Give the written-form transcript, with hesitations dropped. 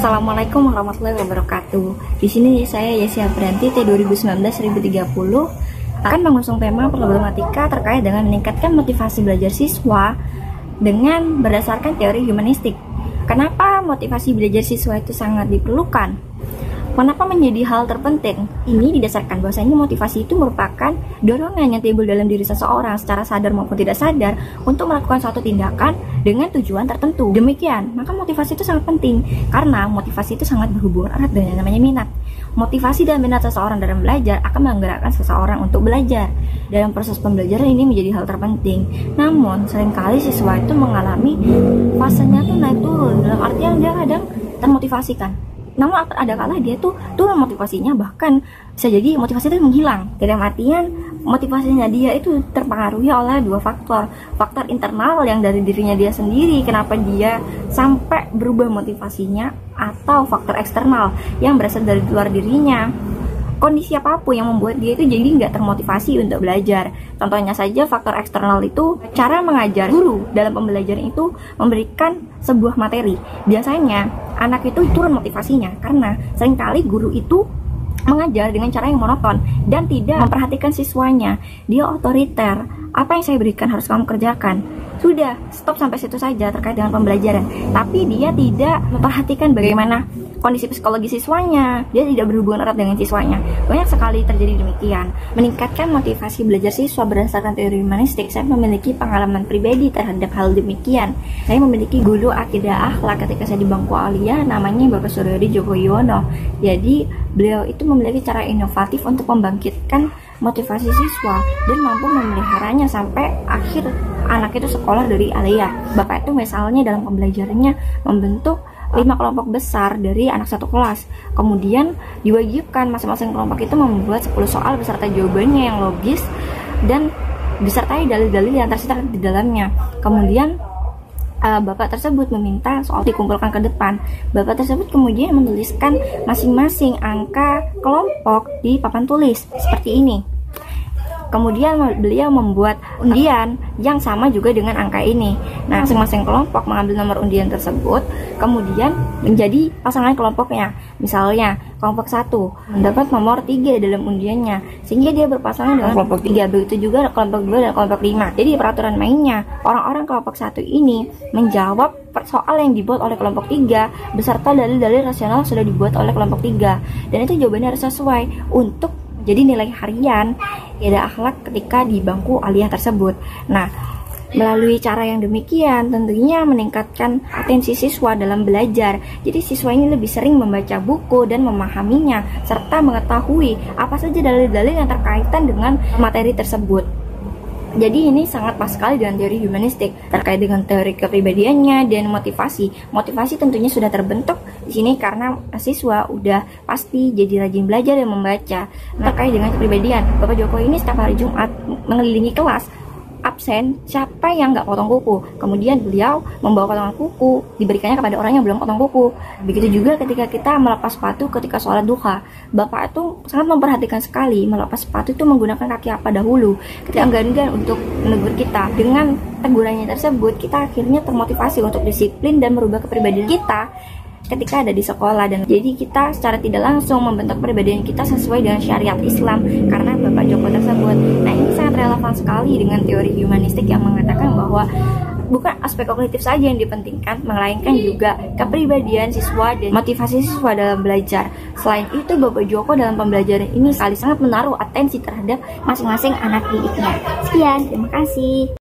Assalamualaikum warahmatullahi wabarakatuh. Di sini saya Yesia Branti T 2019-1030 akan mengusung tema problematika terkait dengan meningkatkan motivasi belajar siswa dengan berdasarkan teori humanistik. Kenapa motivasi belajar siswa itu sangat diperlukan? Kenapa menjadi hal terpenting? Ini didasarkan bahwasanya motivasi itu merupakan dorongan yang timbul dalam diri seseorang secara sadar maupun tidak sadar untuk melakukan suatu tindakan dengan tujuan tertentu. Demikian, maka motivasi itu sangat penting karena motivasi itu sangat berhubungan erat dengan yang namanya minat. Motivasi dan minat seseorang dalam belajar akan menggerakkan seseorang untuk belajar. Dalam proses pembelajaran ini menjadi hal terpenting. Namun, seringkali siswa itu mengalami fasenya tuh naik turun, dalam artian dia kadang termotivasikan. Namun ada kala dia tuh turun motivasinya, bahkan bisa jadi motivasi itu menghilang. Dalam artian motivasinya dia itu terpengaruhi oleh dua faktor. Faktor internal yang dari dirinya dia sendiri, kenapa dia sampai berubah motivasinya, atau faktor eksternal yang berasal dari luar dirinya. Kondisi apapun yang membuat dia itu jadi nggak termotivasi untuk belajar. Contohnya saja faktor eksternal itu cara mengajar. Guru dalam pembelajaran itu memberikan sebuah materi. Biasanya anak itu turun motivasinya karena seringkali guru itu mengajar dengan cara yang monoton dan tidak memperhatikan siswanya. Dia otoriter. Apa yang saya berikan harus kamu kerjakan. Sudah, stop sampai situ saja terkait dengan pembelajaran. Tapi dia tidak memperhatikan bagaimana kondisi psikologi siswanya. Dia tidak berhubungan erat dengan siswanya. Banyak sekali terjadi demikian. Meningkatkan motivasi belajar siswa berdasarkan teori humanistik, saya memiliki pengalaman pribadi terhadap hal demikian. Saya memiliki guru akidah akhlak ketika saya di bangku aliyah, namanya Bapak Suryadi Joko Yuwono. Jadi beliau itu memiliki cara inovatif untuk membangkitkan motivasi siswa dan mampu memeliharanya sampai akhir anak itu sekolah dari aliyah. Bapak itu misalnya dalam pembelajarannya membentuk 5 kelompok besar dari anak satu kelas. Kemudian diwajibkan masing-masing kelompok itu membuat 10 soal beserta jawabannya yang logis dan disertai dalil-dalil yang tersirat di dalamnya. Kemudian bapak tersebut meminta soal dikumpulkan ke depan. Bapak tersebut kemudian menuliskan masing-masing angka kelompok di papan tulis seperti ini. Kemudian beliau membuat undian yang sama juga dengan angka ini. Nah, masing-masing kelompok mengambil nomor undian tersebut, kemudian menjadi pasangan kelompoknya. Misalnya, kelompok 1 mendapat nomor 3 dalam undiannya, sehingga dia berpasangan dengan kelompok 3. Begitu juga kelompok 2 dan kelompok 5. Jadi peraturan mainnya, orang-orang kelompok 1 ini menjawab soal yang dibuat oleh kelompok 3 beserta dalil-dalil rasional sudah dibuat oleh kelompok 3. Dan itu jawabannya harus sesuai untuk jadi nilai harian ada akhlak ketika di bangku aliyah tersebut. Nah, melalui cara yang demikian tentunya meningkatkan atensi siswa dalam belajar. Jadi siswa ini lebih sering membaca buku dan memahaminya serta mengetahui apa saja dalil-dalil yang terkaitan dengan materi tersebut. Jadi ini sangat pas sekali dengan teori humanistik terkait dengan teori kepribadiannya dan motivasi. Motivasi tentunya sudah terbentuk di sini karena siswa udah pasti jadi rajin belajar dan membaca. Terkait dengan kepribadian, Bapak Jokowi ini setiap hari Jumat mengelilingi kelas, absen siapa yang nggak potong kuku. Kemudian beliau membawa potongan kuku, diberikannya kepada orang yang belum potong kuku. Begitu juga ketika kita melepas sepatu ketika sholat duha. Bapak itu sangat memperhatikan sekali melepas sepatu itu menggunakan kaki apa dahulu. Ketika enggan-enggan untuk menegur kita, dengan tegurannya tersebut kita akhirnya termotivasi untuk disiplin dan merubah kepribadian kita ketika ada di sekolah. Dan jadi kita secara tidak langsung membentuk kepribadian kita sesuai dengan syariat Islam karena Bapak Joko tersebut. Nah, ini sangat relevan sekali dengan teori humanistik yang mengatakan bahwa bukan aspek kognitif saja yang dipentingkan, melainkan juga kepribadian siswa dan motivasi siswa dalam belajar. Selain itu, Bapak Joko dalam pembelajaran ini sangat menaruh atensi terhadap masing-masing anak didiknya. Sekian, terima kasih.